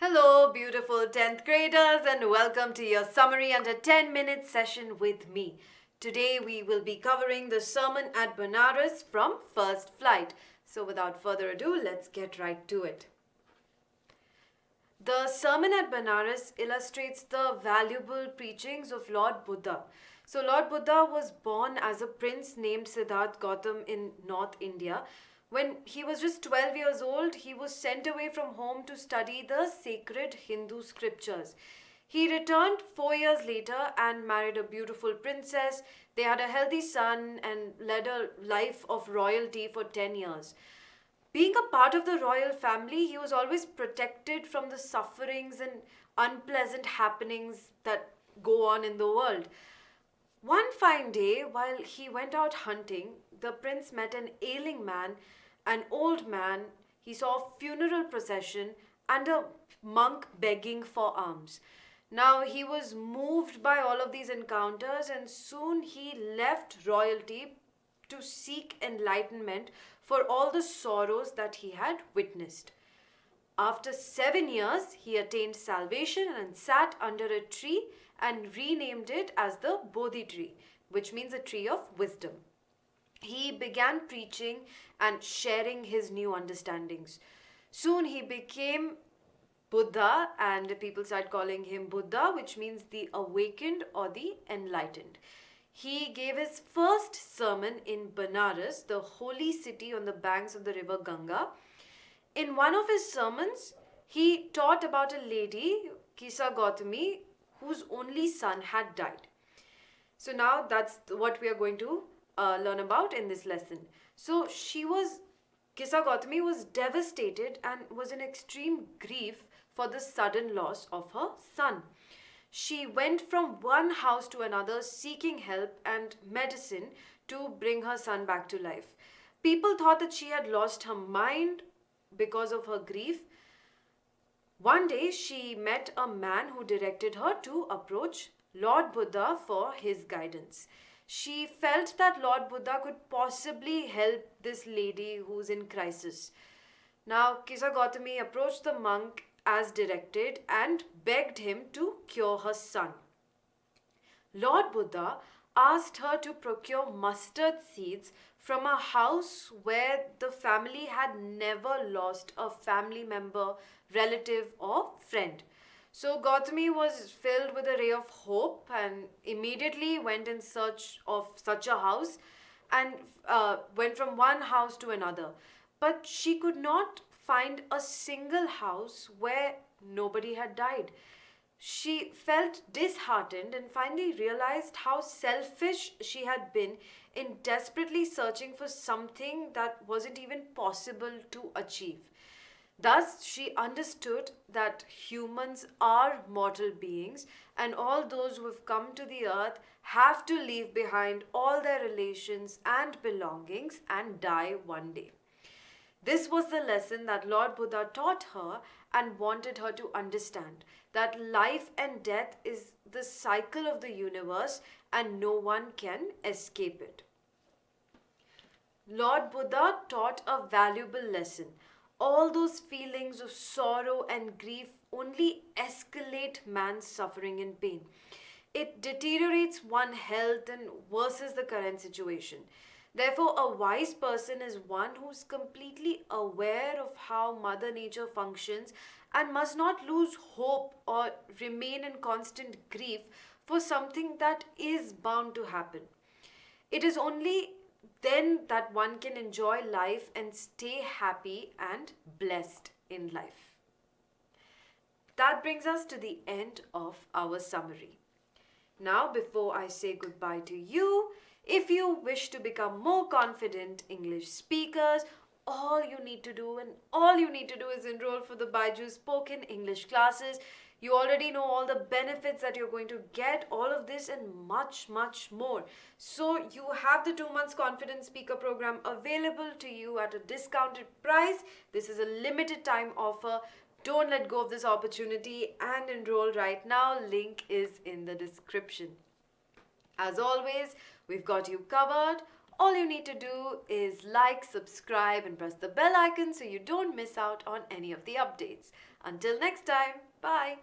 Hello, beautiful 10th graders, and welcome to your summary under 10-minute session with me. Today we will be covering the sermon at Benares from First Flight. So without further ado, let's get right to it. The sermon at Benares illustrates the valuable preachings of Lord Buddha. So Lord Buddha was born as a prince named Siddhartha Gautama in North India. When he was just 12 years old, he was sent away from home to study the sacred Hindu scriptures. He returned 4 years later and married a beautiful princess. They had a healthy son and led a life of royalty for 10 years. Being a part of the royal family, he was always protected from the sufferings and unpleasant happenings that go on in the world. One fine day, while he went out hunting, the prince met an ailing man, an old man. He saw a funeral procession and a monk begging for alms. Now he was moved by all of these encounters, and soon he left royalty to seek enlightenment for all the sorrows that he had witnessed. After 7 years, he attained salvation and sat under a tree and renamed it as the Bodhi tree, which means a tree of wisdom. He began preaching and sharing his new understandings. Soon he became Buddha, and people started calling him Buddha, which means the awakened or the enlightened. He gave his first sermon in Benares, the holy city on the banks of the river Ganga. In one of his sermons, he taught about a lady, Kisa Gautami, whose only son had died. So now that's what we are going to learn about in this lesson. So Kisa Gautami was devastated and was in extreme grief for the sudden loss of her son. She went from one house to another seeking help and medicine to bring her son back to life. People thought that she had lost her mind because of her grief. One day she met a man who directed her to approach Lord Buddha for his guidance. She felt that Lord Buddha could possibly help this lady who's in crisis. Now Kisa Gautami approached the monk as directed and begged him to cure her son. Lord Buddha asked her to procure mustard seeds from a house where the family had never lost a family member, relative, or friend. So Gautami was filled with a ray of hope and immediately went in search of such a house and went from one house to another. But she could not find a single house where nobody had died. She felt disheartened and finally realized how selfish she had been in desperately searching for something that wasn't even possible to achieve. Thus, she understood that humans are mortal beings, and all those who have come to the earth have to leave behind all their relations and belongings and die one day. This was the lesson that Lord Buddha taught her and wanted her to understand, that life and death is the cycle of the universe and no one can escape it. Lord Buddha taught a valuable lesson. All those feelings of sorrow and grief only escalate man's suffering and pain. It deteriorates one's health and worsens the current situation. Therefore, a wise person is one who is completely aware of how Mother Nature functions and must not lose hope or remain in constant grief for something that is bound to happen. It is only then that one can enjoy life and stay happy and blessed in life. That brings us to the end of our summary. Now, before I say goodbye to you, if you wish to become more confident English speakers, all you need to do is enroll for the BYJU'S spoken English classes. You already know all the benefits that you're going to get, all of this and much, much more. So you have the 2 months confident speaker program available to you at a discounted price. This is a limited time offer. Don't let go of this opportunity and enroll right now. Link is in the description. As always, we've got you covered. All you need to do is like, subscribe and press the bell icon so you don't miss out on any of the updates. Until next time, bye.